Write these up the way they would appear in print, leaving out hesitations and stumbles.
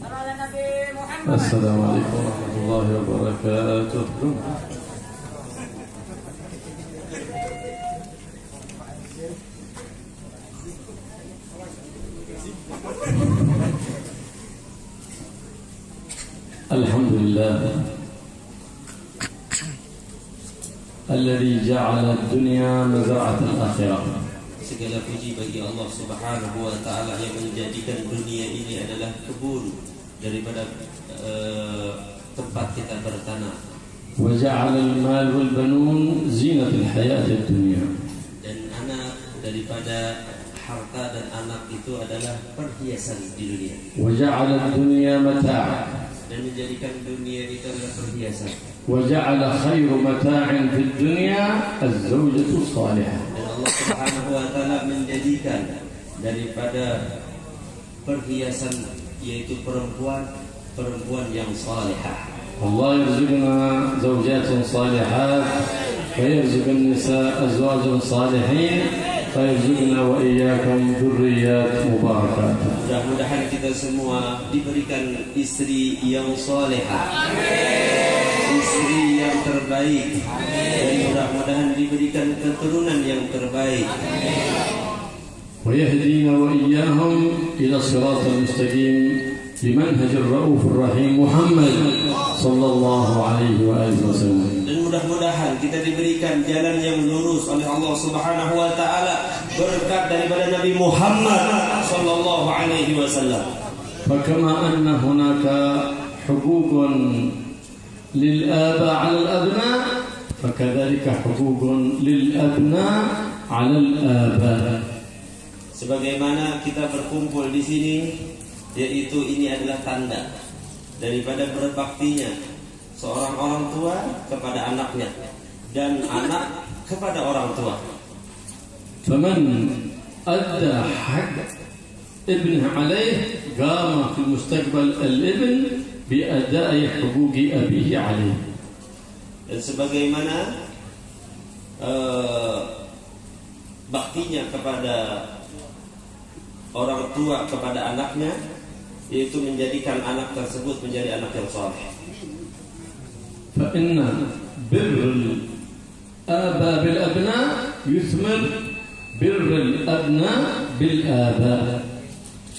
السلام عليكم ورحمة الله وبركاته. الحمد لله الذي جعل الدنيا مزرعة الآخرة. Segala puji bagi Allah Subhanahu wa taala yang menjadikan dunia ini adalah kebun daripada tempat kita bertanam. وجعل المال والبنون زينة الحياة الدنيا. Dan anak daripada harta dan anak itu adalah perhiasan di dunia. وجعل الدنيا متاع. Dan menjadikan dunia itu adalah perhiasan. وجعل خير متاع في الدنيا الزوجة الصالحة. Dan Allah Subhanahu wa taala menjadikan daripada perhiasan yaitu perempuan yang salihah. الله يرزقنا زوجات صالحات ويرزق النساء أزواجا صالحين ويرزقنا وإياكم ذريات مباركات. Mudah-mudahan kita semua diberikan istri yang salihah, istri yang terbaik, dan mudah-mudahan diberikan keturunan yang terbaik. ويهدينا وإياهم إلى الصراط المستقيم بمنهج الرؤوف الرحيم محمد صلى الله عليه وآله وسلم. Dan mudah-mudahan kita diberikan jalan yang lurus oleh Allah Subhanahu wa taala berkat daripada Nabi Muhammad sallallahu alaihi wasallam. فكما أن هناك حقوق للآباء على الأبناء فكذلك حقوق للأبناء على الآباء. Sebagaimana kita berkumpul di sini, yaitu ini adalah tanda daripada berbaktinya seorang orang tua kepada anaknya dan anak kepada orang tua. فمن أدى حق ابنه عليه قام في المستقبل الابن بأداء حقوق أبيه عليه. Dan sebagaimana baktinya kepada orang tua kepada anaknya, yaitu menjadikan anak tersebut menjadi anak yang saleh. فإن بر الآباء بالأبناء يثمر بر الأبناء بالآباء.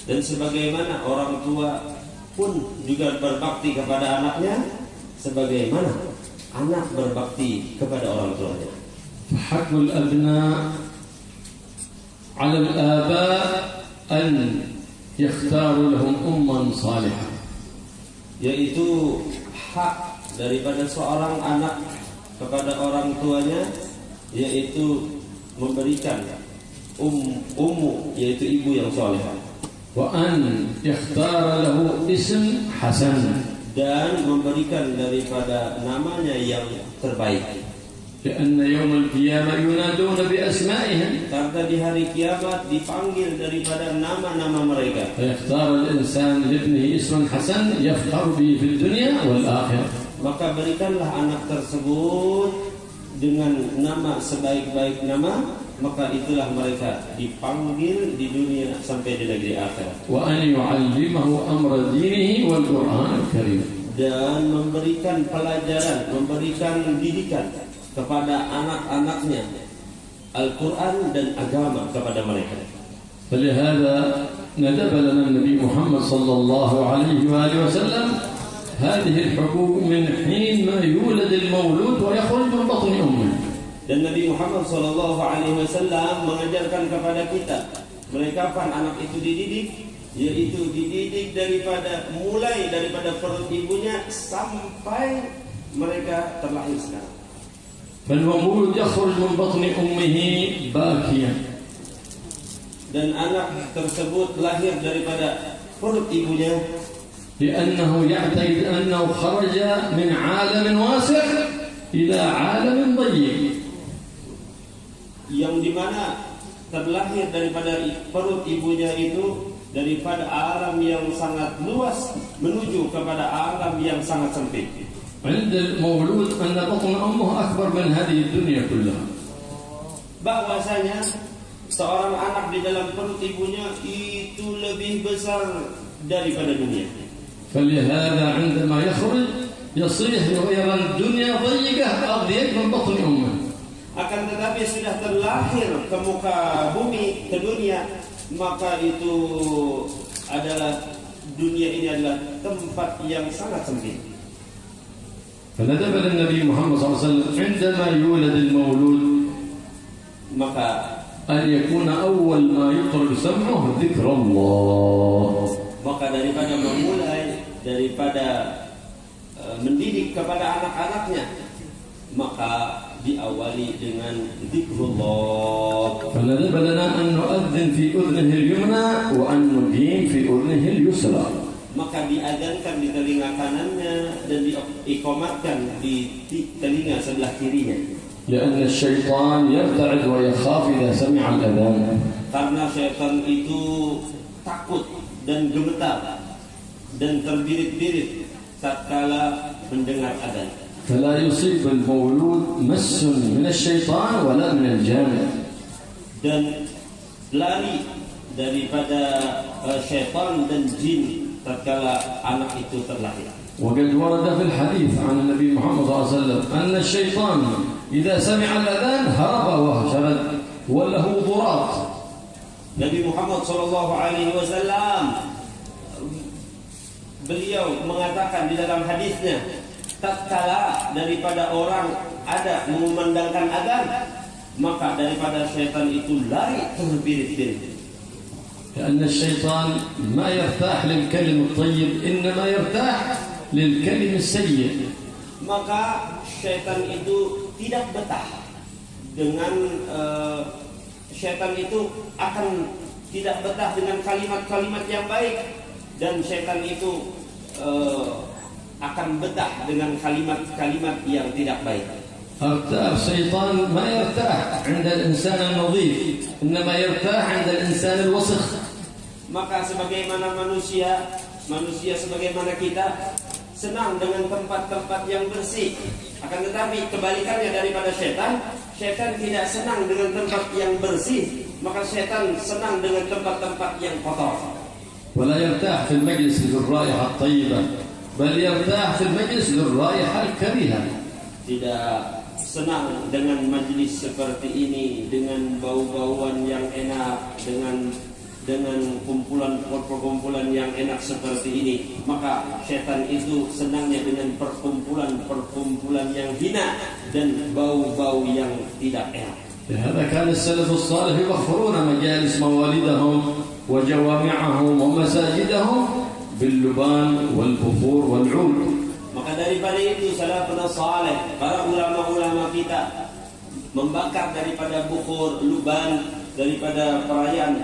Dan sebagaimana orang tua pun juga berbakti kepada anaknya, sebagaimana anak berbakti kepada orang tuanya. فحق الأبناء على الآباء أن يختاروا لهم أما صالحة. Yaitu hak daripada seorang anak kepada orang tuanya, yaitu memberikan ummu, yaitu ibu yang salehah. وأن يختار له اسم حسن. Dan memberikan daripada namanya yang terbaik. لأن يوم القيامة ينادون بأسمائهم. Karena di hari kiamat dipanggil daripada nama-nama mereka. فيختار الإنسان لابنه اسما حسن يفخر به في الدنيا والآخرة. Maka berikanlah anak tersebut dengan nama sebaik-baik nama, maka itulah mereka dipanggil di dunia sampai di negeri akhirat. وأن يعلمه أمر دينه والقرآن الكريم. Dan memberikan pelajaran, memberikan didikan kepada anak-anaknya Al-Quran dan agama kepada mereka. فلهذا ندب لنا النبي محمد صلى الله عليه وآله وسلم هذه الحقوق من حين ما يولد المولود ويخرج من بطن أمه. Dan Nabi Muhammad SAW mengajarkan kepada kita mulai kapan anak itu dididik, yaitu dididik mulai daripada perut ibunya sampai mereka terlahir sekarang. فالمولود يخرج من بطن أمه باكيا. Dan anak tersebut lahir daripada perut ibunya لأنه يعتقد أنه خرج من عالم واسع إلى عالم ضيق. Yang dimana terlahir daripada perut ibunya itu daripada alam yang sangat luas menuju kepada alam yang sangat sempit. عند المولود أن بطن أمه أكبر من هذه الدنيا كلها. Bahwasanya seorang anak di dalam perut ibunya itu lebih besar daripada dunia. فلهذا عندما يخرج يصيح ويرى الدنيا ضيقة أضيق من بطن أمه. Akan tetapi sudah terlahir ke muka bumi, ke dunia, maka itu adalah dunia ini adalah tempat yang sangat sempit. فندب النبي محمد صلى الله عليه وسلم عندما يولد المولود maka أن يكون أول ما يطرق سمعه ذكر الله. Maka daripada memulai, daripada mendidik kepada anak-anaknya, maka diawali dengan zikrullah. فندب لنا أن نؤذن في أذنه اليمنى وأن نقيم في أذنه اليسرى. Maka diadzankan di telinga kanannya dan diikomatkan di telinga sebelah kirinya. لأن الشيطان يرتعد ويخاف إذا سمع الأذان. Karena syaitan itu takut dan gemetar dan terbirit-birit tatkala mendengar adzan. فلا يصيب المولود مس من الشيطان ولا من الجان. Dan lari daripada syaitan dan jin tatkala anak itu terlahir. وقد ورد في الحديث عن النبي محمد صلى الله عليه وسلم أن الشيطان إذا سمع الأذان هرب وشرد وله ضراط. Nabi Muhammad sallallahu alaihi wasallam beliau mengatakan di dalam hadisnya, tatkala daripada orang ada mengumandangkan adzan, maka daripada syaitan itu lari terbirit-birit. لأن الشيطان ما يرتاح للكلم الطيب إنما يرتاح للكلم السيء. Maka syaitan itu tidak betah dengan syaitan itu akan tidak betah dengan kalimat-kalimat yang baik, dan syaitan itu akan betah dengan kalimat-kalimat yang tidak baik. الشيطان ما يرتاح عند الإنسان النظيف إنما يرتاح عند الإنسان الوسخ. Maka sebagaimana manusia sebagaimana kita senang dengan tempat-tempat yang bersih. Akan tetapi kebalikannya daripada syaitan tidak senang dengan tempat yang bersih, maka syaitan senang dengan tempat-tempat yang kotor. ولا يرتاح في المجلس بالرائحة الطيبة بل يرتاح في المجلس بالرائحة الكريهة. Tidak senang dengan majlis seperti ini, dengan bau-bauan yang enak, dengan perkumpulan yang enak seperti ini. Maka syaitan itu senangnya dengan perkumpulan yang hina dan bau-bau yang tidak enak. هذا كان السلف الصالح يغفرون مجالس موالدهم وجوامعهم ومساجدهم باللبان والبخور والعود. Maka daripada itu salafun salih, para ulama-ulama kita membakar daripada bukhur, luban, daripada perayaan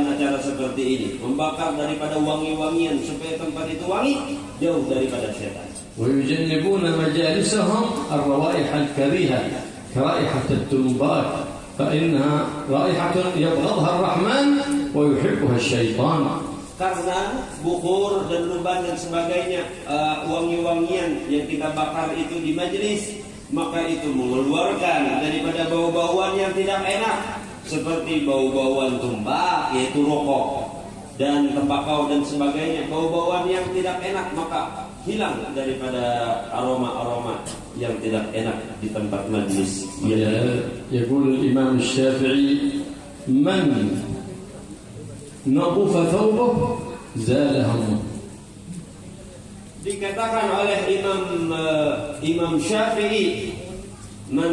acara seperti ini, membakar daripada wangi-wangian supaya tempat itu wangi, jauh daripada syaitan. ويجنبون مجالسهم الروائح الكريهة كرائحة التنبات فإنها رائحة يبغضها الرحمن ويحبها الشيطان. Karena bukhur dan luban dan sebagainya, wangi-wangian yang kita bakar itu di majelis, maka itu mengeluarkan daripada bau-bauan yang tidak enak, seperti bau-bauan tumbak, yaitu rokok dan tembakau dan sebagainya, bau-bauan yang tidak enak, maka hilang daripada aroma-aroma yang tidak enak di tempat majelis. يقول الإمام الشافعي من نظف ثوبه زال همه. Dikatakan oleh Imam Syafi'i, man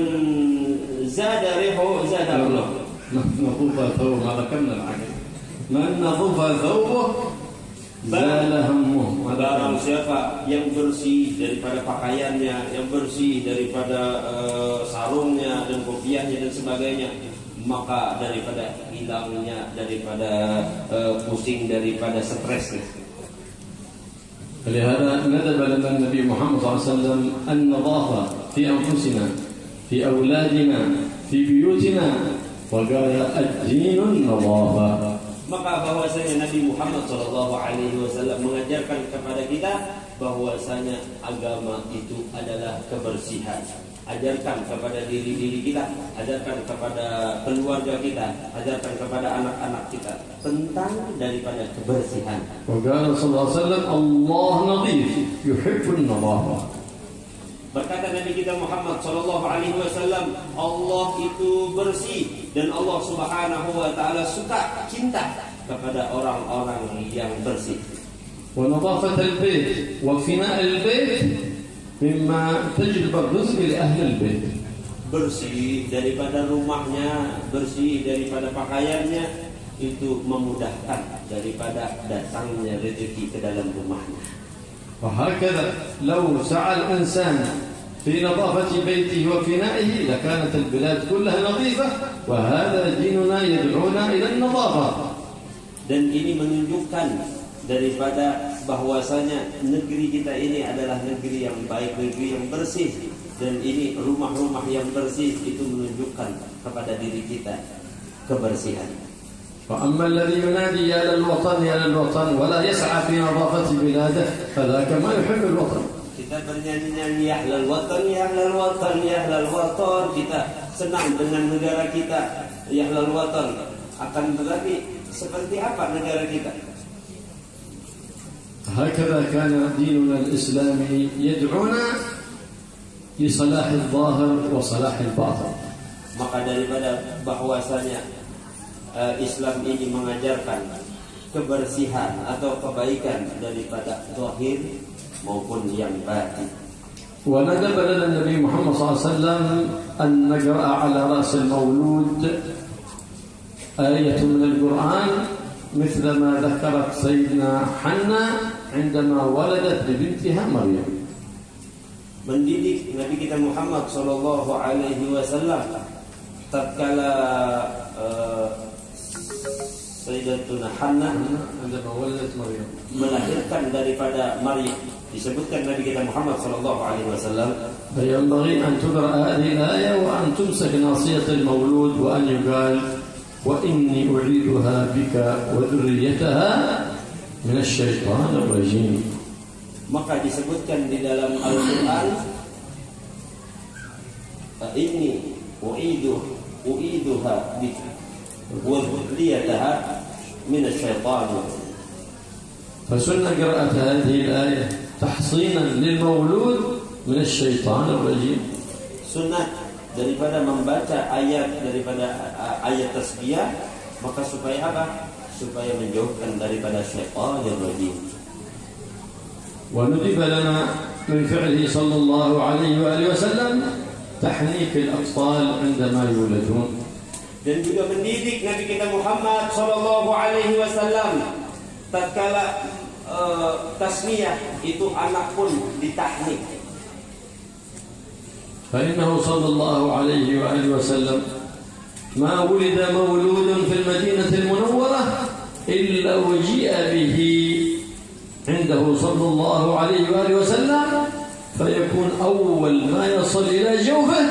zada rihu zada Allah. نظف ثوبه ما ذكرنا العقل. من نظف ثوبه زال همه. Barang siapa yang bersih daripada pakaiannya, yang bersih daripada sarungnya dan kopiahnya dan sebagainya, maka daripada hilangnya daripada pusing daripada stres. فلهذا ندب لنا النبي محمد صلى الله عليه وسلم النظافة في أنفسنا في أولادنا في بيوتنا وقال الدين النظافة. Maka bahwasanya Nabi Muhammad SAW mengajarkan kepada kita bahwasanya agama itu adalah kebersihan Ajarkan kepada diri kita, ajarkan kepada keluarga kita, ajarkan kepada anak-anak kita tentang daripada kebersihan. وقال صلى الله عليه وسلم الله نظيف يحب النظافة. Berkata Nabi kita Muhammad sallallahu alaihi wasallam, Allah itu bersih dan Allah Subhanahu wa taala suka, cinta kepada orang-orang yang bersih. ونظافة البيت وفناء البيت مما تجلب الرزق لأهل البيت. Bersih daripada rumahnya, bersih daripada pakaiannya, itu memudahkan daripada datangnya rezeki ke dalam rumahnya. وهكذا لو سعى الإنسان في نظافة بيته وفنائه لكانت البلاد كلها نظيفة وهذا ديننا يدعونا إلى النظافة. Dan ini menunjukkan daripada bahwasanya negeri kita ini adalah negeri yang baik, negeri yang bersih, dan ini rumah-rumah yang bersih itu menunjukkan kepada diri kita kebersihan. فأما الذي ينادي يا للوطن يا للوطن ولا يسعى في نظافة بلاده فذاك ما يحب الوطن. Kita bernyanyi-nyanyi ya ahlal watan, ya ahlal watan, ya ahlal watan, kita senang dengan negara kita, ya ahlal watan. Akan tetapi seperti apa negara kita? هكذا كان ديننا الإسلامي يدعونا لصلاح الظاهر وصلاح الباطن. Maka daripada bahwasanya Islam ini mengajarkan kebersihan atau kebaikan daripada zahir maupun yang batin. وندب لنا النبي محمد صلى الله عليه وسلم أن نقرأ على رأس المولود آية من القرآن مثل ما ذكرت سيدنا حنا عندما ولدت لبنتها مريم. Mendidik Nabi kita Muhammad sallallahu alaihi wasallam tatkala Sayyidatuna Hanna عندما ولدت مريم melahirkan daripada Maryam. Disebutkan Nabi kita Muhammad sallallahu alaihi wasallam, فينبغي أن تقرأ هذه الآية وأن تمسك ناصية المولود وأن يقال وإني أعيدها بك وذريتها من الشيطان الرجيم. maka disebutkan di dalam Al-Quran, ini u'iduha bika wa dhurriyyataha min asy-syaitan. فسنة قراءة هذه الآية تحصينا للمولود من الشيطان الرجيم. Sunat daripada membaca daripada ayat tasbih, maka supaya apa? Supaya menjauhkan daripada syaitan yang rajim. وندب لنا من فعله صلى الله عليه وآله وسلم تحنيك الأطفال عندما يولدون. Dan juga mendidik Nabi kita Muhammad sallallahu alaihi wasallam tatkala tasmiyah itu anak pun ditahnik. فإنه صلى الله عليه وآله وسلم ما ولد مولود في المدينة المنورة إلا وجيء به عنده صلى الله عليه وآله وسلم فيكون أول ما يصل إلى جوفه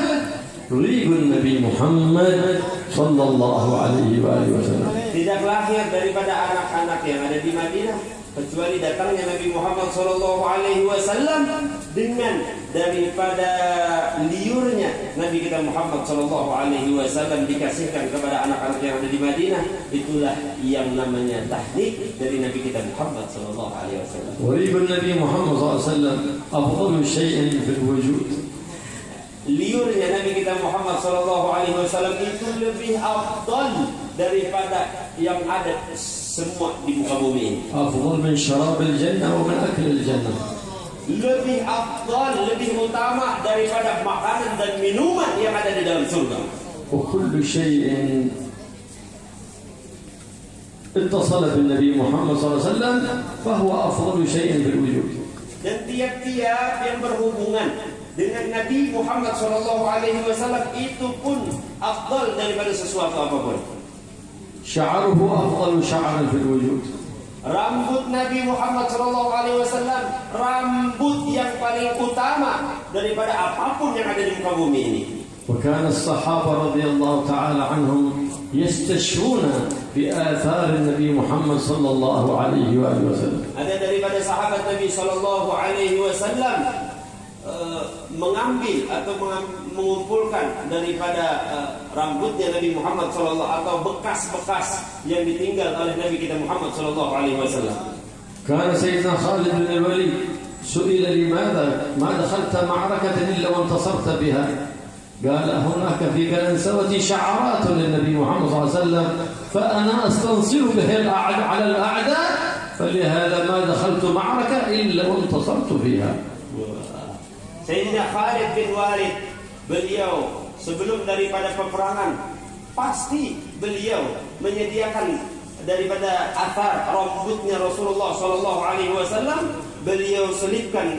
ريق النبي محمد صلى الله عليه وآله وسلم. Tidak lahir daripada anak-anak yang ada di Madinah kecuali datangnya Nabi Muhammad sallallahu alaihi wasallam dengan daripada liurnya Nabi kita Muhammad sallallahu alaihi wasallam dikasihkan kepada anak-anak yang ada di Madinah. Itulah yang namanya tahnik dari Nabi kita Muhammad sallallahu alaihi wasallam. وريق النبي محمد صلى الله عليه وسلم أفضل شيء في الوجود. Liurnya Nabi kita Muhammad sallallahu alaihi wasallam itu lebih afdal daripada yang ada semua di muka bumi ini. أفضل من شراب الجنة ومن أكل الجنة. Lebih afdal, lebih utama daripada makanan dan minuman yang ada di dalam surga. وكل شيء اتصل بالنبي محمد صلى الله عليه وسلم فهو أفضل شيء في الوجود. Dan tiap-tiap yang berhubungan dengan Nabi Muhammad sallallahu alaihi wasallam itu pun afdal daripada sesuatu apapun. شعره أفضل شعر في الوجود. Rambut Nabi Muhammad sallallahu alaihi wasallam rambut yang paling utama daripada apapun yang ada di muka bumi ini. وكان الصحابة رضي الله تعالى عنهم يستشفون بآثار النبي محمد صلى الله عليه وآله وسلم. Ada daripada sahabat Nabi sallallahu alaihi wasallam mengambil atau mengumpulkan daripada rambutnya Nabi Muhammad sallallahu atau bekas-bekas yang ditinggal oleh Nabi kita Muhammad sallallahu alaihi wasallam. كان سيدنا خالد بن الوليد سئل لماذا ما دخلت معركة إلا وانتصرت بها؟ قال هناك في كلنسوة شعارات للنبي محمد صلى الله عليه وسلم فأنا أستنصر به على الأعداء فلهذا ما دخلت معركة إلا وانتصرت فيها. Sayyidina Khalid bin Walid, beliau sebelum daripada peperangan pasti beliau menyediakan daripada athar rambutnya Rasulullah sallallahu alaihi wasallam, beliau selipkan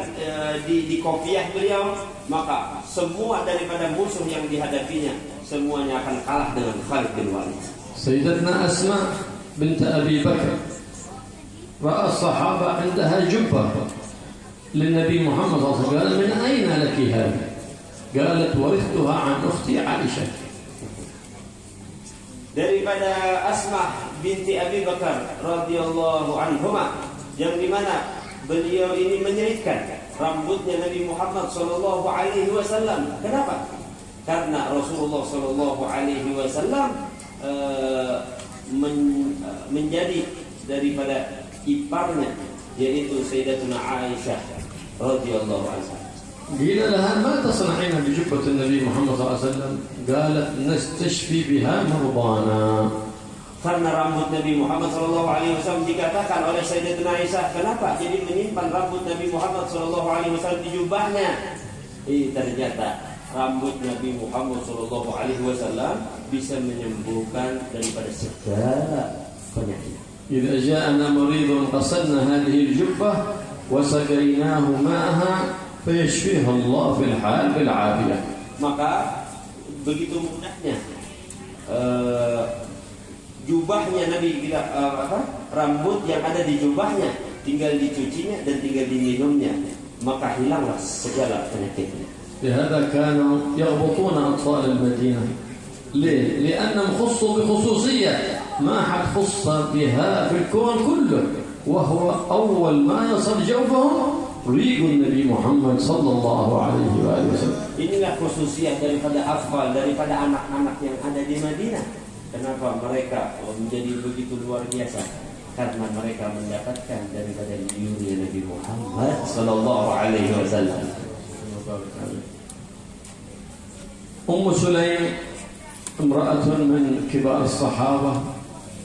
di kopiah beliau, maka semua daripada musuh yang dihadapinya semuanya akan kalah dengan Khalid bin Walid. Sayyidatuna Asma bint Abi Bakr ra'a as-sahaba 'indaha jubbah للنبي محمد صلى الله عليه وسلم قال من أين لك هذا؟ قالت ورثتها عن أختي عائشة. Daripada Asmah binti Abi Bakar radhiyallahu anhuma, yang dimana beliau ini menyelitkan rambutnya Nabi Muhammad sallallahu alaihi wasallam. Kenapa? Karena Rasulullah sallallahu alaihi wasallam menjadi daripada iparnya, yaitu Sayyidatuna Aisyah radhiyallahu anha. قيل لها ما تصنعين بجبة النبي محمد صلى الله عليه وسلم؟ قالت نستشفي بها مرضانا. Karena rambut Nabi Muhammad sallallahu alaihi wasallam dikatakan oleh Sayyidatuna Aisyah, kenapa jadi menyimpan rambut Nabi Muhammad sallallahu alaihi wasallam di jubahnya? Ternyata rambut Nabi Muhammad sallallahu alaihi wasallam bisa menyembuhkan daripada segala penyakit. إذا جاءنا مريض قصدنا هذه الجبة وسقيناه ماءها فيشفيه الله في الحال بالعافية. Maka begitu mudahnya jubahnya Nabi kita rambut yang ada di jubahnya tinggal dicucinya dan tinggal diminumnya, maka hilanglah segala penyakitnya. لهذا كانوا يغبطون أطفال المدينة. ليه؟ لأنهم خصوا بخصوصية ما حد خص بها في الكون كله، وهو أول ما يصل جوفهم ريق النبي محمد صلى الله عليه وآله وسلم. Inilah khususiyah daripada atfal, daripada anak-anak yang ada di Madinah. Kenapa mereka menjadi begitu luar biasa? Karena mereka mendapatkan daripada liurnya Nabi Muhammad sallallahu alaihi wasallam. أم سليم امرأة من كبار الصحابة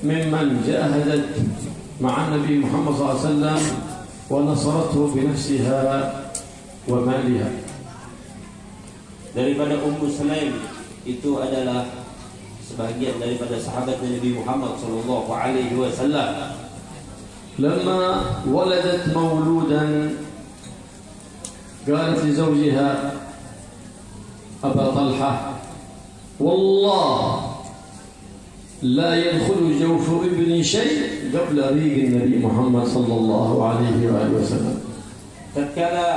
ممن جاهدت مع النبي محمد صلى الله عليه وسلم ونصرته بنفسها ومالها. Daripada Ummu Sulaim itu adalah sebagian daripada sahabat Nabi Muhammad sallallahu alaihi wasallam. لما ولدت مولودا قالت لزوجها أبا طلحة والله لا يدخل جوف ابني شيء قبل ريق النبي محمد صلى الله عليه وآله وسلم. Tatkala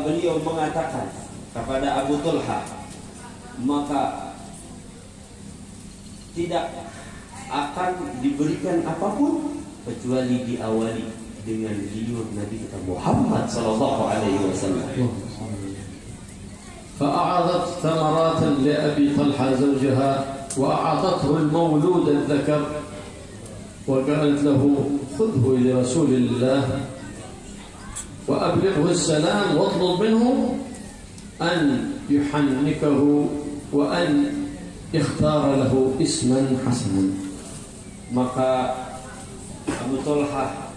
beliau mengatakan kepada Abu Talha, maka tidak akan diberikan apapun kecuali diawali dengan liur Nabi kita Muhammad sallallahu alaihi wasallam. فأعطت ثمرات لأبي طلحة زوجها وأعطته المولود الذكر وقالت له خذه إلى رسول الله وأبلغه السلام واطلب منه أن يحنكه وأن يختار له اسما حسنا. Maka Abu Talha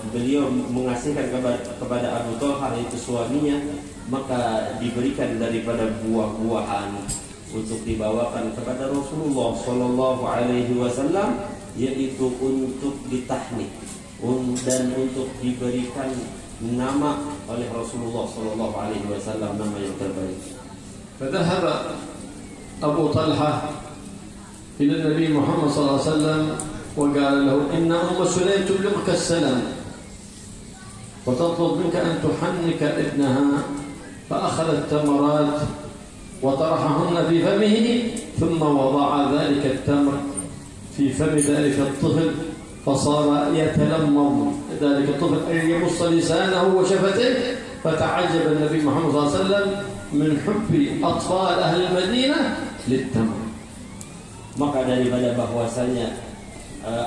beliau mengasihkan kepada Abu Talha yaitu suaminya, maka diberikan daripada buah-buahan untuk dibawakan kepada Rasulullah sallallahu alaihi wasallam, yaitu untuk ditahnik dan untuk diberikan nama oleh Rasulullah sallallahu alaihi wasallam, nama yang terbaik. فذهب أبو طلحة إلى النبي محمد صلى الله عليه وسلم وقال له إن أم سليم تبلغك السلام وتطلب منك أن تحنك ابنها. فأخذ التمرات وطرحهن في فمه ثم وضع ذلك التمر في فم ذلك الطفل فصار يتلمض ذلك الطفل أن يمص لسانه وشفتيه فتعجب النبي محمد صلى الله عليه وسلم من حب أطفال أهل المدينة للتمر. Maka daripada bahwasanya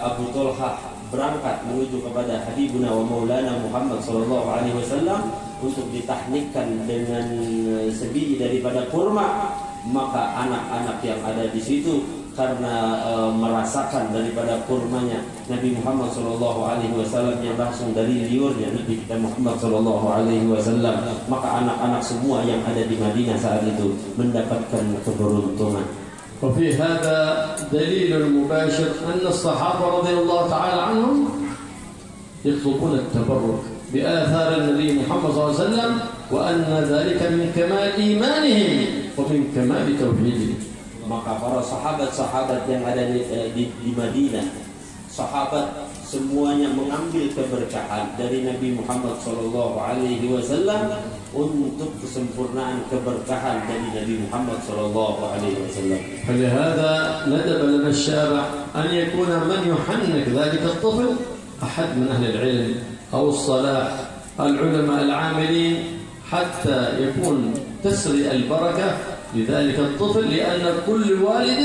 Abu Talha berangkat menuju kepada Habibuna wa Maulana Muhammad sallallahu alaihi wasallam untuk ditahnikkan dengan sebiji daripada kurma, maka anak-anak yang ada di situ karena merasakan daripada kurmanya Nabi Muhammad sallallahu alaihi wasallam yang langsung dari liurnya Nabi kita Muhammad sallallahu alaihi wasallam, maka anak-anak semua yang ada di Madinah saat itu mendapatkan keberuntungan. وفي هذا دليل مباشر أن الصحابة رضي الله تعالى عنهم يطلبون التبرك بآثار النبي محمد صلى الله عليه وسلم، وأن ذلك من كمال إيمانهم ومن كمال توحيدهم. Maka para sahabat-sahabat yang ada di Madinah, sahabat semuanya mengambil keberkahan dari Nabi Muhammad sallallahu alaihi wasallam untuk kesempurnaan keberkahan dari Nabi Muhammad sallallahu alaihi wasallam. فلهذا ندب لنا الشارع أن يكون من يحنك ذلك الطفل أحد من أهل العلم أو الصلاح العلماء العاملين حتى يكون تسري البركة لذلك الطفل، لأن كل والد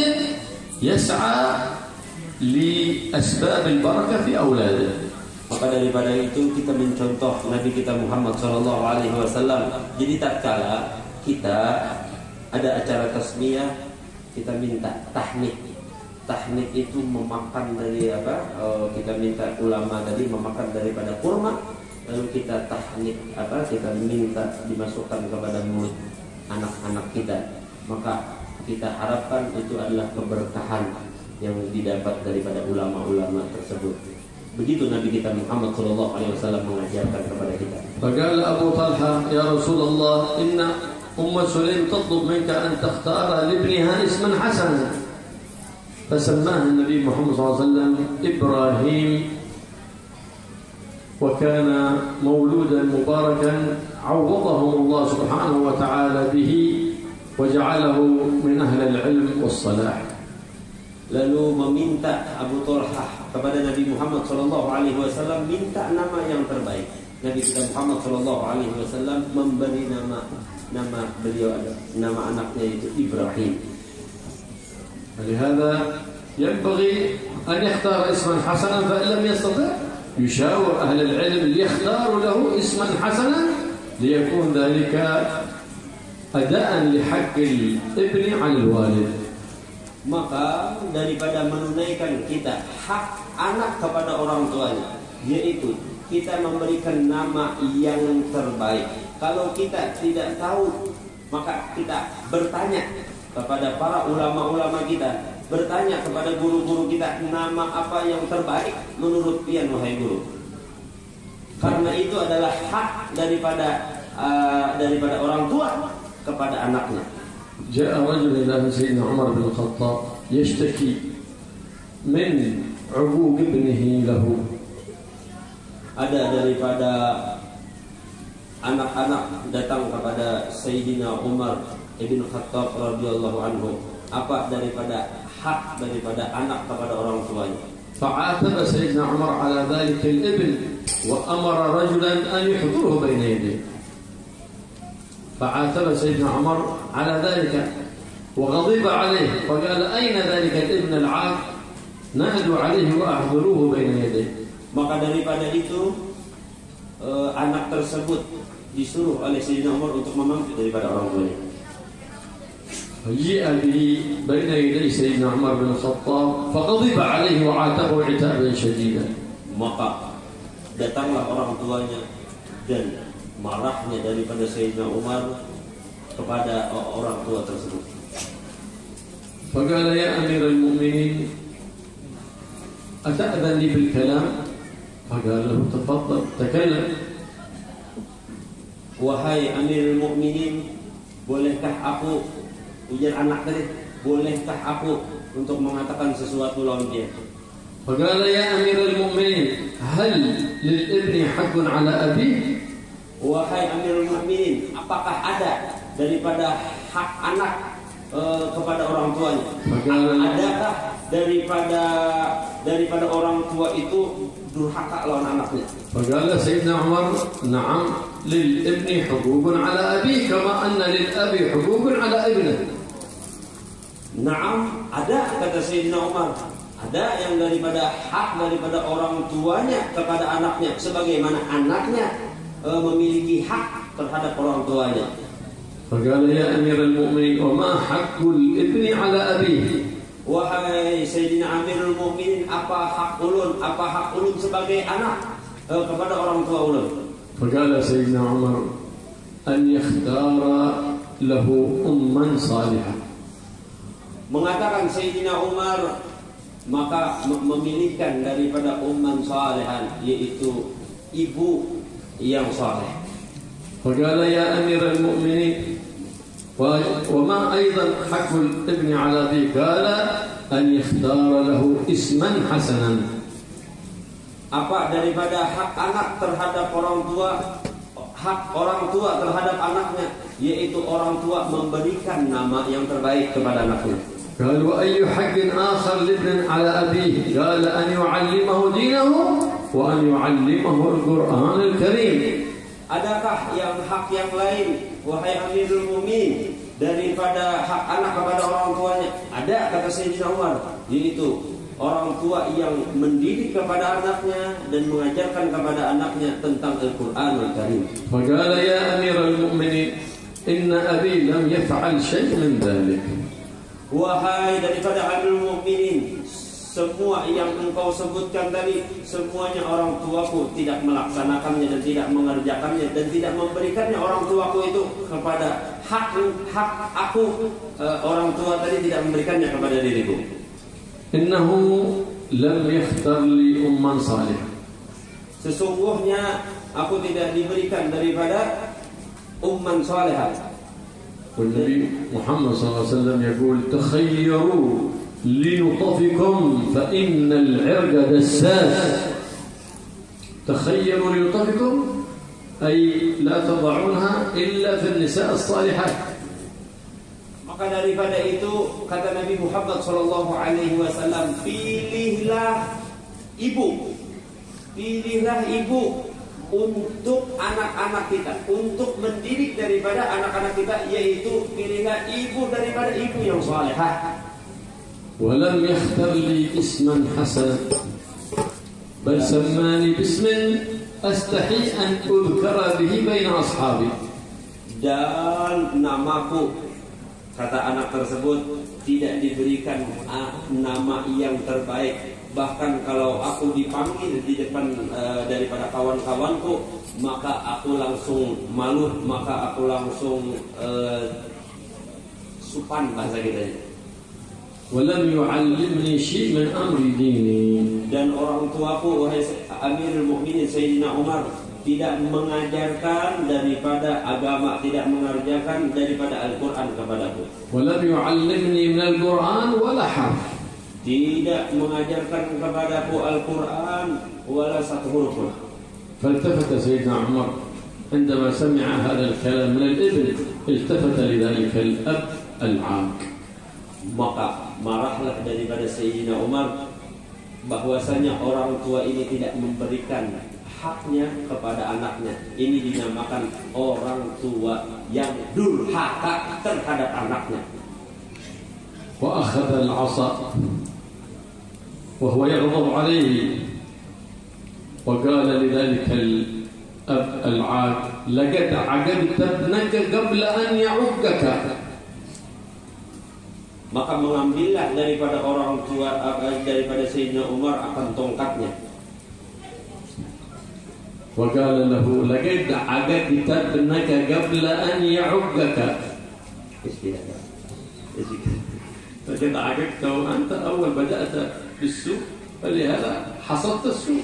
يسعى لأسباب البركة في أولاده. Maka daripada itu kita mencontoh Nabi kita Muhammad sallallahu alaihi wasallam. Jadi tatkala kita ada acara tasmiyah, kita minta tahnik. Tahnik itu memakan dari apa? Kita minta ulama tadi memakan daripada kurma, lalu kita tahnik kita minta dimasukkan kepada mulut anak-anak kita. Maka kita harapkan itu adalah keberkahan yang didapat daripada ulama-ulama tersebut. Begitu Nabi kita Muhammad sallallahu alaihi wasallam mengajarkan kepada kita. فقال أبو طلحة يا رسول الله إن أم سليم تطلب منك أن تختار لابنها اسما حسنا، فسماه النبي محمد صلى الله عليه وسلم إبراهيم، وكان مولودا مباركا عوضهم الله سبحانه وتعالى به وجعله من أهل العلم والصلاح. Lalu meminta Abu Talha kepada Nabi Muhammad sallallahu alaihi wasallam minta nama yang terbaik. Nabi kita Muhammad sallallahu alaihi wasallam memberi nama beliau nama anaknya itu Ibrahim. ولهذا ينبغي أن يختار اسما حسنا، فإن لم يستطع يشاور أهل العلم ليختاروا له اسما حسنا ليكون ذلك أداء لحق الابن على الوالد. Maka daripada menunaikan kita hak anak kepada orang tuanya, yaitu kita memberikan nama yang terbaik. Kalau kita tidak tahu, maka kita bertanya kepada para ulama-ulama kita, bertanya kepada guru-guru kita, nama apa yang terbaik menurut pian wahai guru. Karena itu adalah hak daripada orang tua kepada anaknya. جاء رجل إلى سيدنا عمر بن الخطاب يشتكي من عقوق ابنه له. Ada daripada anak-anak datang kepada Sayyidina Umar ibn Khattab radhiyallahu anhu, apa daripada hak daripada anak kepada orang tuanya. فعاتب سيدنا عمر على ذلك الابن وأمر رجلا أن يحضره بين يديه. فعاتب سيدنا عمر على ذلك وغضب عليه وقال أين ذلك الابن العاق نادوا عليه وأحضروه بين يديه. Maka daripada itu anak tersebut disuruh oleh Sayyidina Umar untuk memanggil daripada orang tuanya. فجيء به بين يدي سيدنا عمر بن الخطاب فغضب عليه وعاتبه عتابا شديدا. Maka datanglah orang tuanya dan marahnya daripada Sayyidina Umar kepada orang tua tersebut. فقال يا أمير المؤمنين أتأذن لي بالكلام؟ فقال له تفضل تكلم. Wahai Amirul Mukminin, bolehkah aku, ujar anak tadi, bolehkah aku untuk mengatakan sesuatu lawan dia? فقال يا أمير المؤمنين هل للابن حق على أبيه؟ Wahai Amirul Mukminin, apakah ada daripada hak anak kepada orang tuanya? Adakah daripada orang tua itu durhaka lawan anaknya. فقال سيدنا عمر نعم للابن حقوق على أبيه كما أن للأب حقوق على ابنه. Naam, ada, kata Sayyidina Umar, ada yang daripada hak daripada orang tuanya kepada anaknya, sebagaimana anaknya memiliki hak terhadap orang tuanya. فقال يا أمير المؤمنين وما حق الابن على أبيه. Wahai Sayyidina Amirul Mukminin, apa hak ulun sebagai anak kepada orang tua ulun? فقال سيدنا عمر أن يختار له أما صالحة. Mengatakan Sayyidina Umar, maka memilihkan daripada umman salihan, yaitu ibu yang saleh. فقال يا أمير المؤمنين وما أيضا حق الابن على أبيه؟ قال أن يختار له اسما حسنا. Apa daripada hak anak terhadap orang tua, hak orang tua terhadap anaknya, yaitu orang tua memberikan nama yang terbaik kepada anaknya. قال وأي حق آخر لابن على أبيه؟ قال أن يعلمه دينه وأن يعلمه القرآن الكريم. Adakah hak yang lain, wahai Amirul Mukminin, daripada hak anak kepada orang tuanya? Ada, kata Sayyidina Umar, yaitu orang tua yang mendidik kepada anaknya dan mengajarkan kepada anaknya tentang Al-Qur'anul Karim. فقال يا أمير المؤمنين إن أبي لم يفعل شيء من ذلك. Wahai daripada Amirul Mukminin, semua yang engkau sebutkan tadi, semuanya orang tuaku tidak melaksanakannya dan tidak mengerjakannya dan tidak memberikannya orang tuaku itu kepada hak aku. Orang tua tadi tidak memberikannya kepada diriku. Innahu lam yakhtar li umman salihah. Sesungguhnya aku tidak diberikan daripada umman salihah. والنبي محمد صلى الله عليه وسلم يقول تخيروا لنطفكم فإن العرق دساس. تخيروا لنطفكم أي لا تضعونها إلا في النساء الصالحات. Maka daripada itu kata Nabi Muhammad sallallahu alaihi wasallam, pilihlah ibu untuk anak-anak kita, untuk mendidik daripada anak-anak kita, yaitu pilihlah ibu daripada ibu yang salihah. ولم يختر لي اسما حسنا بل سماني باسم أستحي أن أذكر به بين أصحابي. Dan namaku, kata anak tersebut, tidak diberikan nama yang terbaik. Bahkan kalau aku dipanggil di depan daripada kawan-kawanku, maka aku langsung malu, maka aku langsung supan bahasa kita. ولم يعلمني شيء من أمر ديني. Dan orang tuaku, wahai Amirul Mukminin Sayyidina Umar, tidak mengajarkan daripada agama, tidak mengajarkan daripada Al-Quran kepadaku. ولم يعلمني من القرآن ولا حرف. Tidak mengajarkan kepadaku Al-Quran wala satu huruf pun. فالتفت سيدنا عمر عندما سمع هذا الكلام من الابن، التفت لذلك الأب العاق. Maka marahlah daripada Sayyidina Umar bahwasanya orang tua ini tidak memberikan haknya kepada anaknya. Ini dinamakan orang tua yang durhaka terhadap anaknya. وأخذ العصا وهو يغضب عليه وقال لذلك الأب العاق لقد عقدت ابنك قبل أن يعقك. Maka mengambillah daripada orang tua, daripada Sayyidina Umar akan tongkatnya. وقال له لقد عقدت ابنك قبل أن يعقك. لقد عقدت وأنت أول بدأت بالسوء فلهذا حصدت السوء.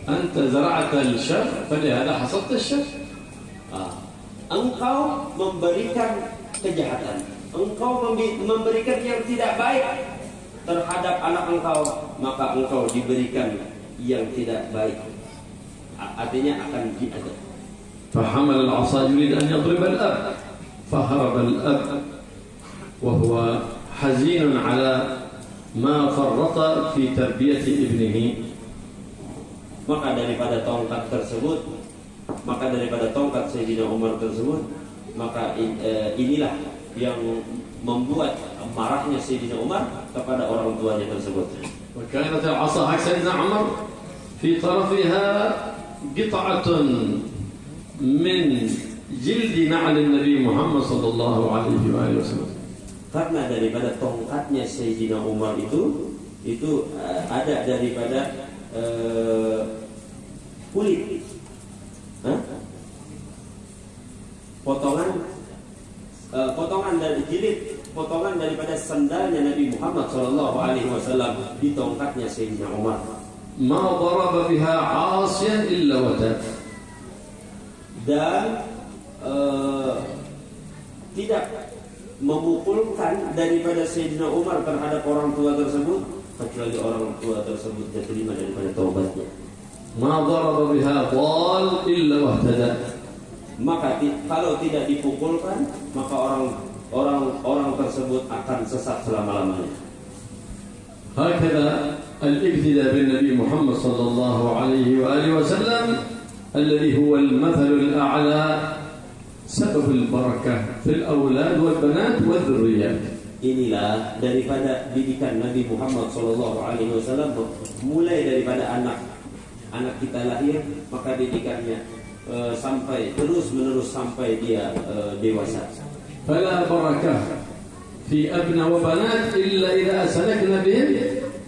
أنت زرعت الشر فلهذا حصدت الشر. Engkau memberikan kejahatan, engkau memberikan yang tidak baik terhadap anak engkau, maka engkau diberikan yang tidak baik. Artinya akan diadab. فحمل العصا يريد أن يضرب الأب فهرب الأب وهو حزين على ما فرط في تربية ابنه. Maka daripada tongkat Sayyidina Umar tersebut, maka inilah yang membuat marahnya Sayyidina Umar kepada orang tuanya tersebut. وكانت العصا حق سيدنا عمر في طرفها قطعة من جلد نعل النبي محمد صلى الله عليه وآله وسلم. Karena daripada tongkatnya Sayyidina Umar itu ada daripada kulit, potongan dari jilid, potongan daripada sandalnya Nabi Muhammad Shallallahu Alaihi Wasallam di tongkatnya Sayyidina Umar. ما ضرب بها عاصيا إلا وتاب. Dan tidak memukulkan daripada Sayyidina Umar terhadap orang tua tersebut kecuali orang tua tersebut diterima daripada taubatnya. ما ضرب بها ضال إلا واهتدى. Maka kalau tidak dipukulkan, maka orang tersebut akan sesat selama-lamanya. هكذا الاقتداء بالنبي محمد صلى الله عليه وآله وسلم الذي هو المثل الأعلى سبب البركة في الأولاد والبنات والذريات. Inilah daripada didikan Nabi Muhammad Sallallahu Alaihi Wasallam, mulai daripada anak kita lahir, maka didikannya sampai terus menerus sampai dia dewasa. فلا بركة في أبناء وبنات إلا إذا أسلكنا بهم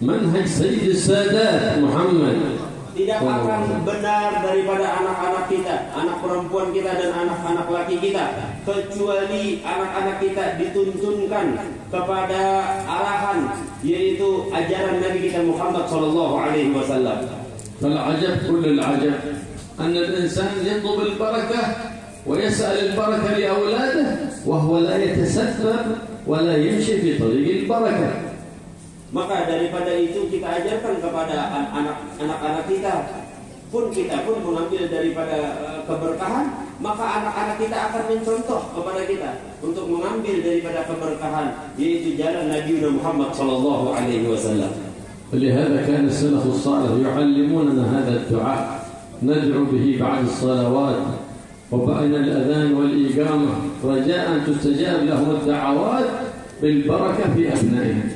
منهج سيد السادات محمد. Tidak akan benar daripada anak-anak kita, anak perempuan kita dan anak-anak laki kita, kecuali anak-anak kita dituntunkan kepada arahan, yaitu ajaran Nabi kita Muhammad Sallallahu Alaihi Wasallam. فالعجب كل العجب أن الإنسان يطلب البركة ويسأل البركة لأولاده وهو لا يتسبب ولا يمشي في طريق البركة. Maka daripada itu kita ajarkan kepada anak-anak kita pun mengambil daripada keberkahan, maka anak-anak kita akan mencontoh kepada kita untuk mengambil daripada keberkahan, yaitu jalan Nabi Muhammad sallallahu alaihi wasallam. ولهذا كان السلف الصالح يعلموننا هذا الدعاء ندعو به بعد الصلوات وبين الأذان والإقامة رجاء أن تستجاب لهم الدعوات بالبركة في أبنائهم.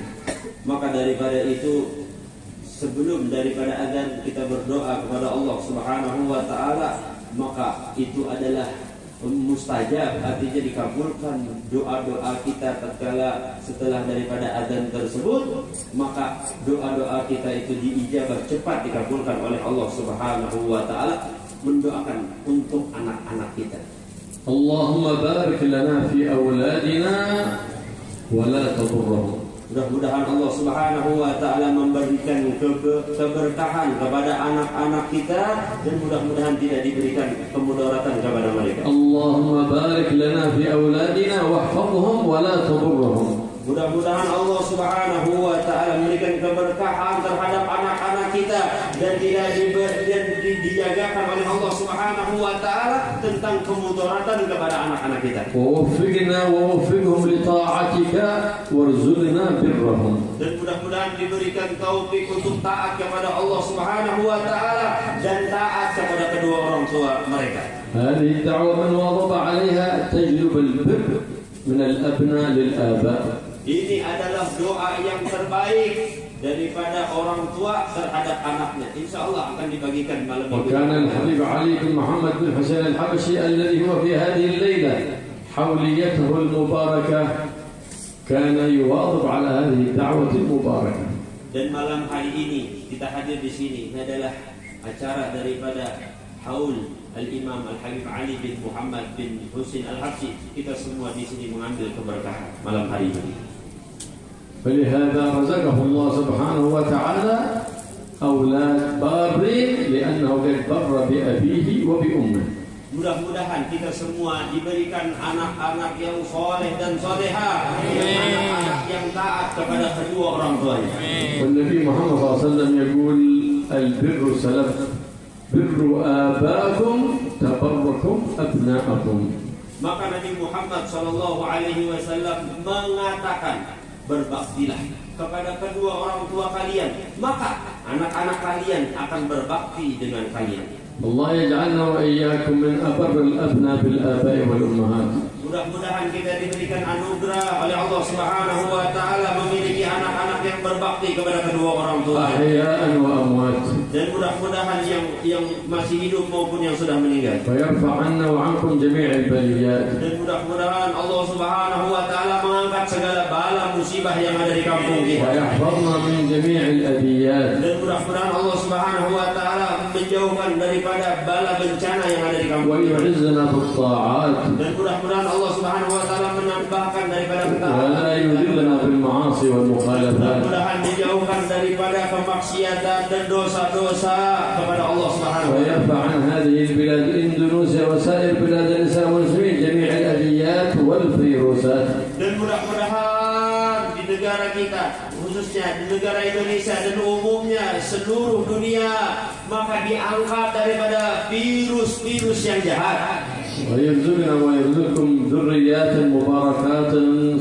Maka daripada itu, sebelum daripada azan kita berdoa kepada Allah Subhanahu wa taala, maka itu adalah mustajab, artinya dikabulkan doa-doa kita tatkala setelah daripada azan tersebut, maka doa-doa kita itu diijabah, cepat dikabulkan oleh Allah Subhanahu wa taala, mendoakan untuk anak-anak kita. Allahumma barik lana fi auladina wa la tadurrahum. Mudah-mudahan Allah Subhanahu wa taala memberikan keberkahan kepada anak-anak kita dan mudah-mudahan tidak diberikan kemudaratan kepada mereka. Allahumma barik lana fi auladina wahfazhum wa la tadurrahum. Mudah-mudahan Allah Subhanahu wa taala memberikan keberkahan terhadap anak-anak kita dan tidak dijagakan oleh Allah Subhanahu wa taala tentang kemudaratan kepada anak-anak kita. Waffiqna wa waffiqhum li ta'atika warzuqna birrahum. Dan mudah-mudahan diberikan taufik untuk taat kepada Allah Subhanahu wa taala dan taat kepada kedua orang tua mereka. Hadhihi da'wa man wadaba 'alayha tajlub al-birr min al-abna lil-aba. Ini adalah doa yang terbaik daripada orang tua terhadap anaknya. Insyaallah akan dibagikan malam ini. وكان الحبيب علي بن محمد بن حسين الحبشي الذي هو في هذه الليلة حوليته المباركة كان يواظب على هذه الدعوة المباركة. Dan malam hari ini kita hadir di sini adalah acara daripada haul Al-Imam Al-Habib Ali bin Muhammad bin Husin Al-Habsyi. Kita semua di sini mengambil keberkahan malam hari ini. فلهذا رزقه الله سبحانه وتعالى أولاد بارين لأنه قد بر بأبيه وبأمه. Mudah-mudahan kita semua diberikan anak-anak yang soleh dan soleha, anak-anak yang taat kepada kedua orang tuanya. والنبي محمد صلى الله عليه وسلم يقول البر سلف بر آباكم تبركم أبناءكم. Maka Nabi Muhammad sallallahu alaihi wasallam mengatakan, berbaktilah kepada kedua orang tua kalian, maka anak-anak kalian akan berbakti dengan kalian. الله يجعلنا وإياكم من أبر الأبناء بالآباء والأمهات. Mudah-mudahan kita diberikan anugerah oleh Allah Subhanahu wa taala memiliki anak-anak yang berbakti kepada kedua orang tua. أحياء وأموات. Dan mudah-mudahan yang masih hidup maupun yang sudah meninggal. ويرفع عنا وعنكم جميع البليات. Dan mudah-mudahan Allah Subhanahu wa taala mengangkat segala bala musibah yang ada di kampung kita. ويحفظنا من جميع الأذيات. Dan mudah-mudahan Allah Subhanahu wa taala menjauhkan daripada bala bencana yang ada di kampung kita. ويعزنا بالطاعات. Dan mudah-mudahan Allah Subhanahu wa taala menambahkan daripada ketaatan. ولا يذلنا بالمعاصي والمخالفات. Mudah-mudahan dijauhkan daripada kemaksiatan dan dosa-dosa kepada Allah Subhanahu wa taala. ويرفع عن هذه البلاد إندونيسيا وسائر بلاد الإسلام والمسلمين جميع الأذيات والفيروسات. Dan mudah-mudahan di negara kita, khususnya di negara Indonesia dan umumnya seluruh dunia, maka diangkat daripada virus-virus yang jahat. ويرزقنا ويرزقكم ذريات مباركات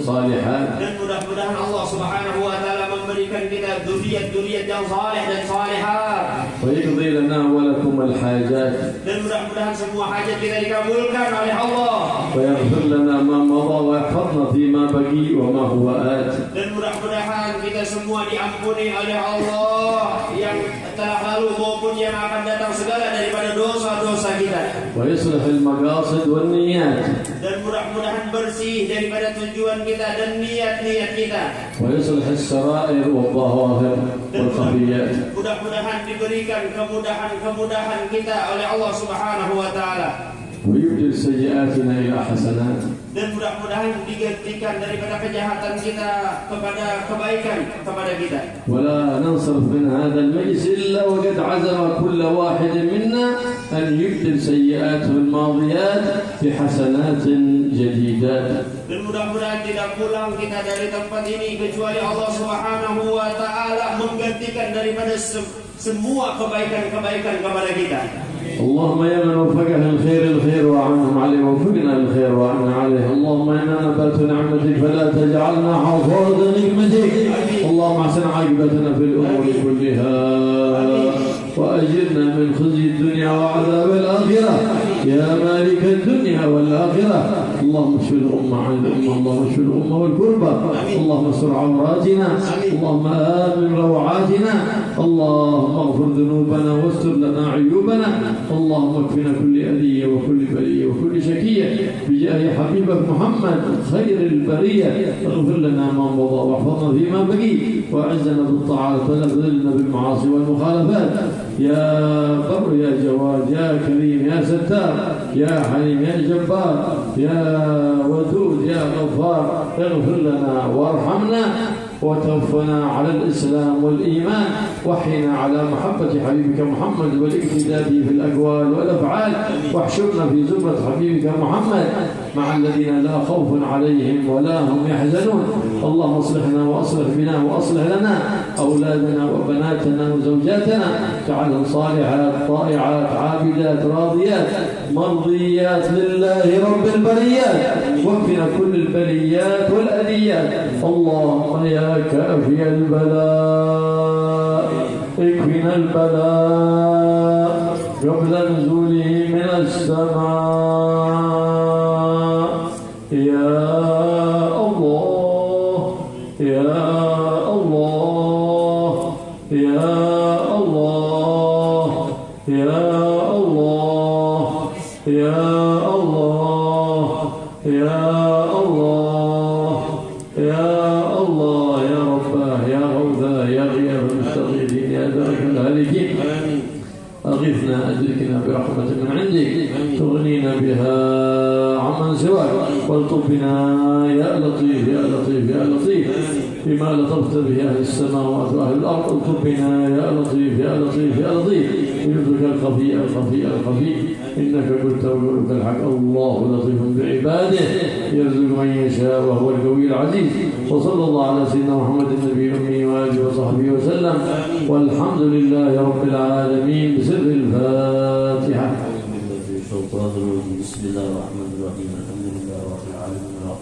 صالحات. Dan mudah-mudahan Allah Subhanahu wa taala memberikan kita zuriat-zuriat yang saleh dan salihah. ويقضي لنا ولكم الحاجات. Dan mudah-mudahan semua hajat kita dikabulkan oleh Allah. ويغفر لنا ما مضى ويحفظنا فيما بقي وما هو آت. Dan mudah-mudahan kita semua diampuni oleh Allah yang telah lalu maupun yang akan datang, segala daripada dosa-dosa kita. ويصلح المقاصد والنيات. Dan mudah-mudahan bersih daripada tujuan kita dan niat-niat kita. ويصلح السرائر والظواهر والخفيات. Mudah-mudahan diberikan kemudahan-kemudahan kita oleh Allah Subhanahu wa taala. ويبدل سيئاتنا إلى حسنات. Dan mudah-mudahan digantikan daripada kejahatan kita kepada kebaikan kepada kita. ولا ننصرف من هذا المجلس إلا وقد عزم كل واحد منا أن يبدل سيئاته الماضيات بحسنات جديدات. Dan mudah-mudahan tidak pulang kita dari tempat ini kecuali Allah Subhanahu wa taala menggantikan daripada semua kebaikan-kebaikan kepada kita. اللهم يا من وفقه الخير الخير وعنهم عليه وفقنا الخير وعنا عليه. اللهم إنا نبات نعمتك فلا تجعلنا حصاد نعمتك. اللهم احسن عاقبتنا في الأمور كلها وأجرنا من خزي الدنيا وعذاب الآخرة يا مالك الدنيا والآخرة. اللهم اشف الأمة عن الأمة. اللهم اشف الأمة والكربة. اللهم استر عوراتنا. اللهم آمن روعاتنا. اللهم اغفر ذنوبنا واستر لنا عيوبنا. اللهم اكفنا كل أذية وكل بلية وكل شكية بجاه حبيبك محمد خير البرية. اغفر لنا ما مضى واحفظنا فيما بقي وأعزنا بالطاعات ولا تذلنا بالمعاصي والمخالفات. يا بر يا جواد يا كريم يا ستار يا حليم يا جبار يا ودود يا غفار. اغفر لنا وارحمنا وتوفنا على الإسلام والإيمان وحينا على محبة حبيبك محمد والاقتداء في الأقوال والأفعال. واحشرنا في زمرة حبيبك محمد مع الذين لا خوف عليهم ولا هم يحزنون. اللهم اصلحنا وأصلح بنا وأصلح لنا أولادنا وبناتنا وزوجاتنا. جعلهم صالحات طائعات عابدات راضيات مرضيات لله رب البريات. واكفنا كل البليات والأذيات. اللهم يا كافي البلاء اكفنا البلاء قبل نزوله من السماء. يا الله يا الله يا الله يا الله يا الله يا الله يا الله يا رباه يا غوثاه يا غياث المستغيثين يا درك الهالكين. أغثنا أدركنا برحمة من عندك تغنينا بها عمن سواك. والطف بنا يا لطيف يا لطيف يا لطيف بما لطفت به أهل السماوات وأهل الأرض. الطف بنا يا لطيف يا لطيف يا لطيف بلطفك الخفي الخفي الخفي. إنك قلت وقولك الحق. الله لطيف بعباده يرزق من يشاء وهو القوي العزيز. وصلى الله على سيدنا محمد النبي الأمي وآله وصحبه وسلم والحمد لله رب العالمين. بسر الفاتحة. بسم الله الرحمن الرحيم. الحمد لله رب العالمين.